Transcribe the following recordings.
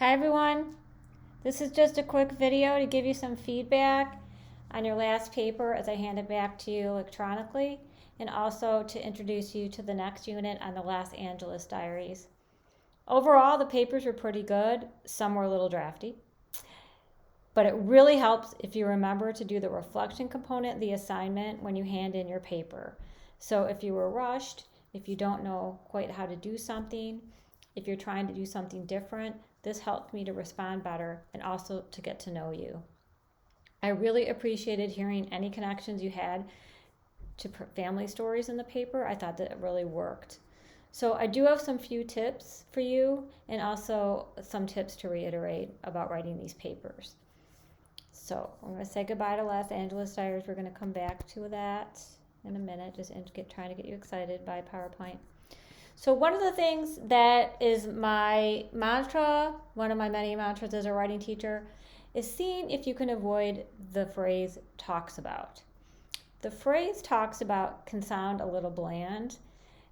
Hi everyone, this is just a quick video to give you some feedback on your last paper as I hand it back to you electronically, and also to introduce you to the next unit on the Los Angeles Diaries. Overall, the papers were pretty good. Some were a little drafty, but it really helps if you remember to do the reflection component of the assignment when you hand in your paper. So if you were rushed, if you don't know quite how to do something, if you're trying to do something different, this helped me to respond better and also to get to know you. I really appreciated hearing any connections you had to family stories in the paper. I thought that it really worked. So I do have some few tips for you and also some tips to reiterate about writing these papers. So I'm going to say goodbye to Los Angeles Diaries. We're going to come back to that in a minute, just trying to get you excited by PowerPoint. So one of the things that is my mantra, one of my many mantras as a writing teacher, is seeing if you can avoid the phrase talks about. The phrase talks about can sound a little bland,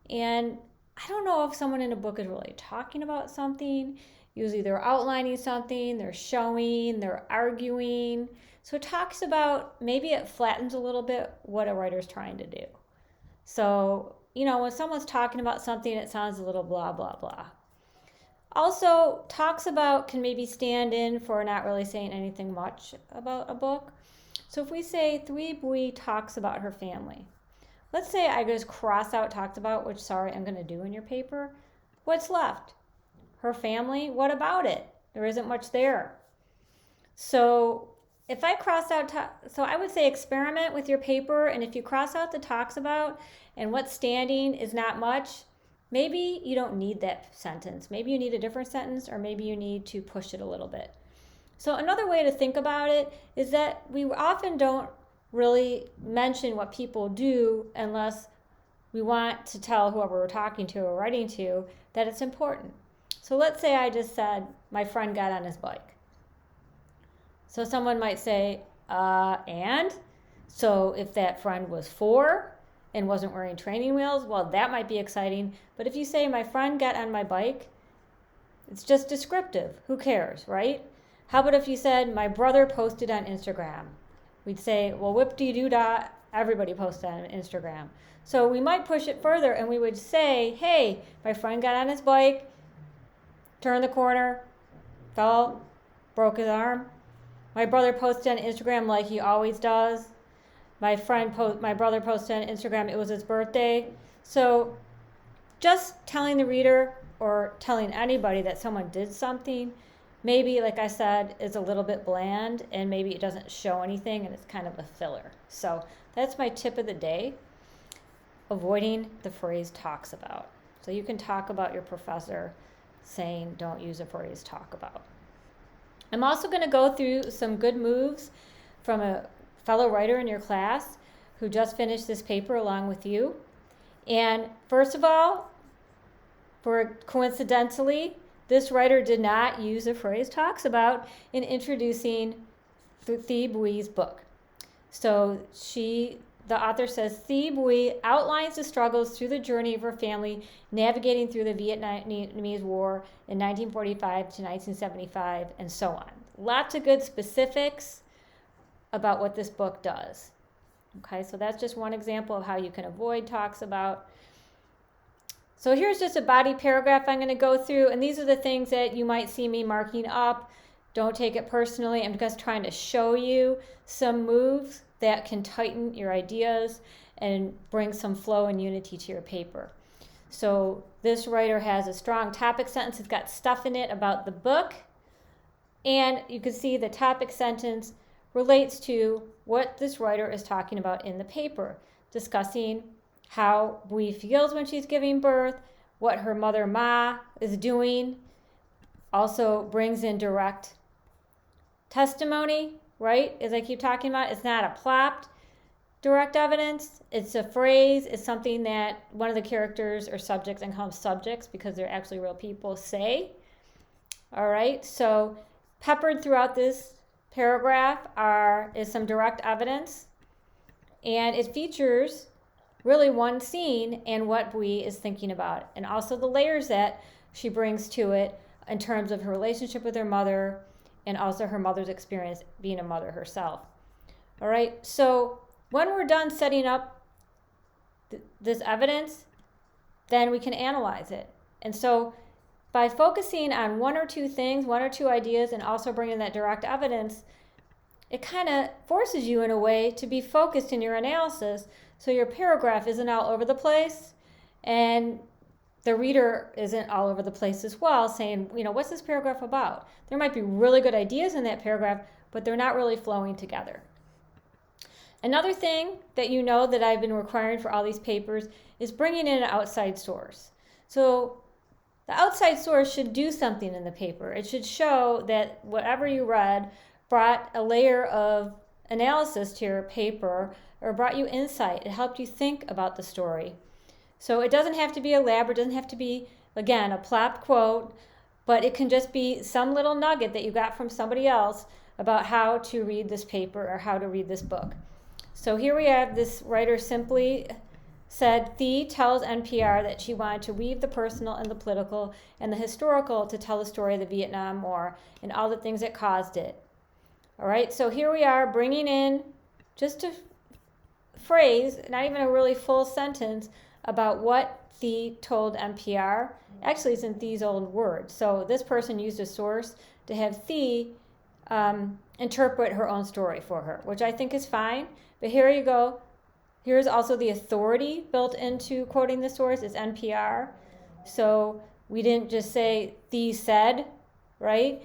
and I don't know if someone in a book is really talking about something. Usually they're outlining something, they're showing, they're arguing. So it talks about, maybe it flattens a little bit what a writer's trying to do. So, when someone's talking about something, it sounds a little blah, blah, blah. Also, talks about can maybe stand in for not really saying anything much about a book. So if we say, Thuy Bui talks about her family. Let's say I just cross out talks about, which, sorry, I'm going to do in your paper. What's left? Her family? What about it? There isn't much there. So if I cross out, so I would say experiment with your paper, and if you cross out the talks about and what's standing is not much, maybe you don't need that sentence. Maybe you need a different sentence, or maybe you need to push it a little bit. So another way to think about it is that we often don't really mention what people do unless we want to tell whoever we're talking to or writing to that it's important. So let's say I just said, my friend got on his bike. So someone might say, and? So if that friend was 4 and wasn't wearing training wheels, well, that might be exciting. But if you say, my friend got on my bike, it's just descriptive. Who cares, right? How about if you said, my brother posted on Instagram? We'd say, well, whip-de-doo-dah, everybody posted on Instagram. So we might push it further, and we would say, hey, my friend got on his bike, turned the corner, fell, broke his arm. My brother posted on Instagram like he always does. My brother posted on Instagram, it was his birthday. So just telling the reader or telling anybody that someone did something, maybe, like I said, is a little bit bland, and maybe it doesn't show anything and it's kind of a filler. So that's my tip of the day, avoiding the phrase talks about. So you can talk about your professor saying don't use the phrase talk about. I'm also going to go through some good moves from a fellow writer in your class who just finished this paper along with you. And first of all, coincidentally, this writer did not use the phrase talks about in introducing Thuy Bui's book. So the author says, Thuy Bui outlines the struggles through the journey of her family navigating through the Vietnamese War in 1945 to 1975, and so on. Lots of good specifics about what this book does. Okay, so that's just one example of how you can avoid talks about. So here's just a body paragraph I'm going to go through, and these are the things that you might see me marking up. Don't take it personally. I'm just trying to show you some moves that can tighten your ideas and bring some flow and unity to your paper. So this writer has a strong topic sentence. It's got stuff in it about the book. And you can see the topic sentence relates to what this writer is talking about in the paper, discussing how Bui feels when she's giving birth, what her mother Ma is doing. Also brings in direct testimony, right? As I keep talking about, it's not a plopped direct evidence. It's a phrase. It's something that one of the characters or subjects, and call them subjects because they're actually real people, say. All right, so peppered throughout this paragraph is some direct evidence, and it features really one scene and what Bui is thinking about, and also the layers that she brings to it in terms of her relationship with her mother and also her mother's experience being a mother herself. All right, so when we're done setting up this evidence, then we can analyze it. And so by focusing on one or two things, one or two ideas, and also bringing that direct evidence, it kind of forces you in a way to be focused in your analysis so your paragraph isn't all over the place and the reader isn't all over the place as well, saying, what's this paragraph about? There might be really good ideas in that paragraph, but they're not really flowing together. Another thing that that I've been requiring for all these papers is bringing in an outside source. So the outside source should do something in the paper. It should show that whatever you read brought a layer of analysis to your paper or brought you insight. It helped you think about the story. So it doesn't have to be elaborate, it doesn't have to be, again, a plop quote, but it can just be some little nugget that you got from somebody else about how to read this paper or how to read this book. So here we have this writer simply said, Thee tells NPR that she wanted to weave the personal and the political and the historical to tell the story of the Vietnam War and all the things that caused it. All right, so here we are bringing in just a phrase, not even a really full sentence, about what Thee told NPR. Actually, it's in Thee's old words. So this person used a source to have Thee interpret her own story for her, which I think is fine. But here you go. Here's also the authority built into quoting the source. It's NPR. So we didn't just say Thee said, right?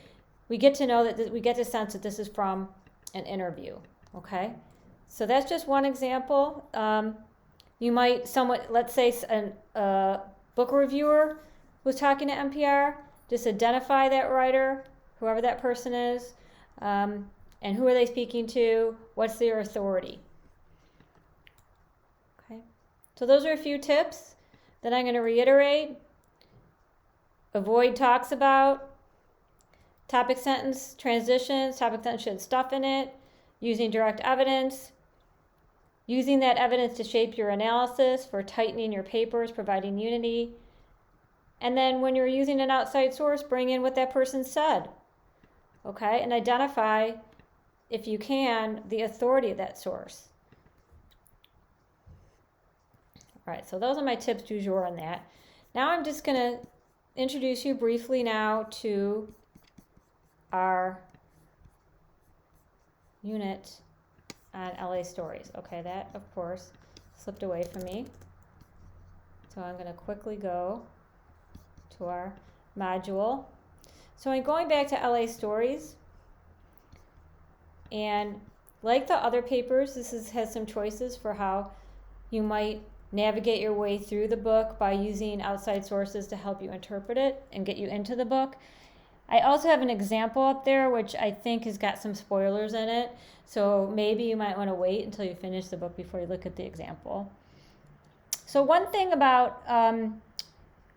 We get to know that we get the sense that this is from an interview, okay? So that's just one example. You might let's say a book reviewer was talking to NPR, just identify that writer, whoever that person is, and who are they speaking to, what's their authority. Okay, so those are a few tips that I'm going to reiterate. Avoid talks about, topic sentence transitions, topic sentence should have stuff in it, using direct evidence, using that evidence to shape your analysis for tightening your papers, providing unity. And then when you're using an outside source, bring in what that person said, okay? And identify, if you can, the authority of that source. All right, so those are my tips du jour on that. Now I'm just going to introduce you briefly now to our unit on LA Stories. Okay, that, of course, slipped away from me. So I'm going to quickly go to our module. So I'm going back to LA Stories. And like the other papers, this has some choices for how you might navigate your way through the book by using outside sources to help you interpret it and get you into the book. I also have an example up there, which I think has got some spoilers in it. So maybe you might want to wait until you finish the book before you look at the example. So one thing about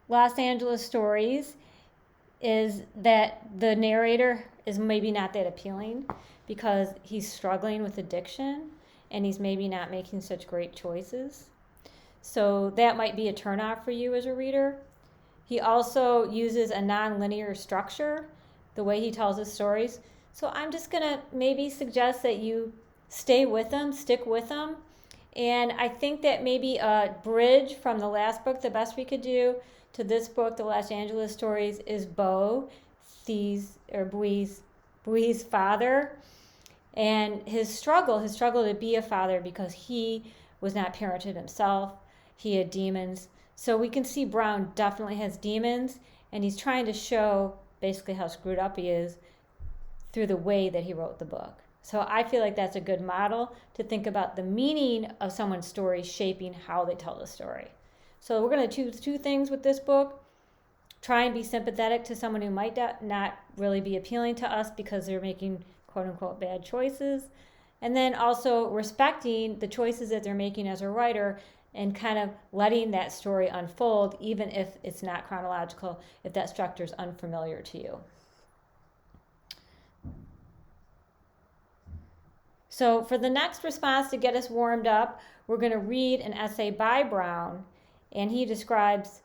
Los Angeles Stories is that the narrator is maybe not that appealing because he's struggling with addiction and he's maybe not making such great choices. So that might be a turnoff for you as a reader. He also uses a non-linear structure, the way he tells his stories. So I'm just going to maybe suggest that you stay with them, stick with them. And I think that maybe a bridge from the last book, The Best We Could Do, to this book, The Los Angeles Stories, is Bui's father. And his struggle to be a father because he was not parented himself. He had demons. So we can see Brown definitely has demons, and he's trying to show basically how screwed up he is through the way that he wrote the book. So I feel like that's a good model to think about the meaning of someone's story shaping how they tell the story. So we're going to choose two things with this book. Try and be sympathetic to someone who might not really be appealing to us because they're making quote-unquote bad choices. And then also respecting the choices that they're making as a writer and kind of letting that story unfold, even if it's not chronological, if that structure is unfamiliar to you. So for the next response to get us warmed up, we're going to read an essay by Brown, and he describes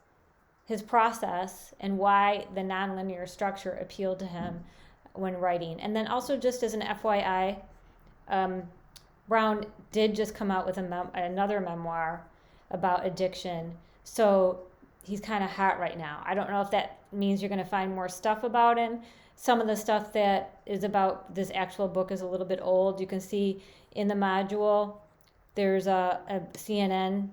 his process and why the nonlinear structure appealed to him when writing. And then also, just as an FYI, Brown did just come out with another memoir about addiction. So he's kind of hot right now. I don't know if that means you're going to find more stuff about him. Some of the stuff that is about this actual book is a little bit old. You can see in the module there's a CNN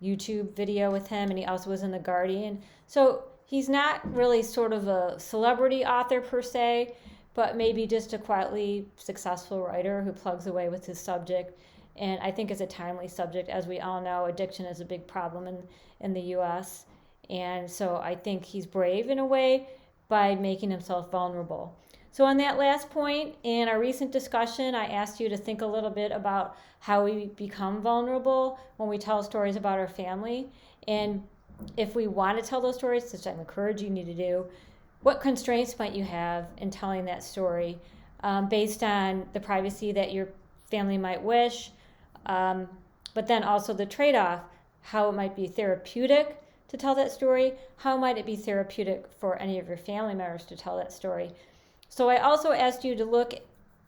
YouTube video with him, and he also was in The Guardian. So he's not really sort of a celebrity author per se, but maybe just a quietly successful writer who plugs away with his subject. And I think it's a timely subject. As we all know, addiction is a big problem in the U.S. And so I think he's brave in a way by making himself vulnerable. So on that last point, in our recent discussion, I asked you to think a little bit about how we become vulnerable when we tell stories about our family. And if we want to tell those stories, which I'm encouraging you to do, what constraints might you have in telling that story based on the privacy that your family might wish, but then also the trade-off, how it might be therapeutic to tell that story, how might it be therapeutic for any of your family members to tell that story. So I also asked you to look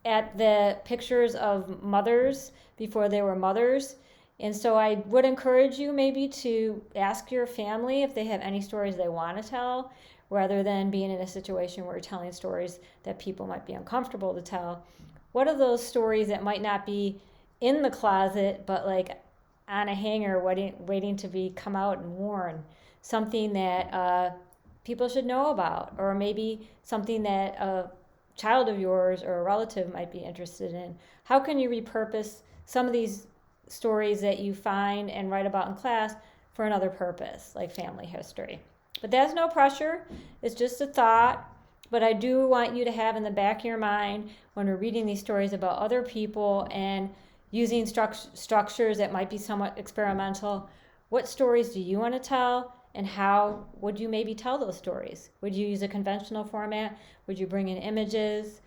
at the pictures of mothers before they were mothers. And so I would encourage you maybe to ask your family if they have any stories they want to tell, rather than being in a situation where you're telling stories that people might be uncomfortable to tell. What are those stories that might not be in the closet, but like on a hanger waiting to come out and worn? Something that people should know about, or maybe something that a child of yours or a relative might be interested in. How can you repurpose some of these stories that you find and write about in class for another purpose, like family history? But that's no pressure. It's just a thought. But I do want you to have in the back of your mind, when we're reading these stories about other people and using structures that might be somewhat experimental, what stories do you want to tell, and how would you maybe tell those stories? Would you use a conventional format? Would you bring in images?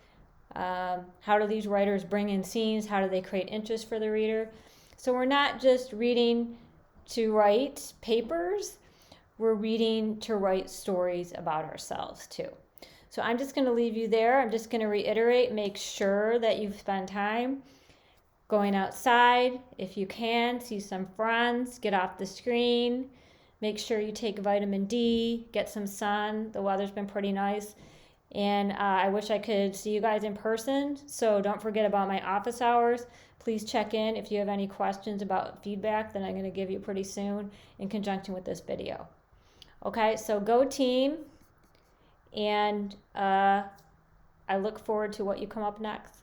How do these writers bring in scenes? How do they create interest for the reader? So we're not just reading to write papers. We're reading to write stories about ourselves too. So I'm just going to leave you there. I'm just going to reiterate, make sure that you spend time going outside if you can, see some friends, get off the screen, make sure you take vitamin D, get some sun. The weather's been pretty nice. And I wish I could see you guys in person. So don't forget about my office hours. Please check in if you have any questions about feedback that I'm going to give you pretty soon in conjunction with this video. Okay, so go team, and I look forward to what you come up next.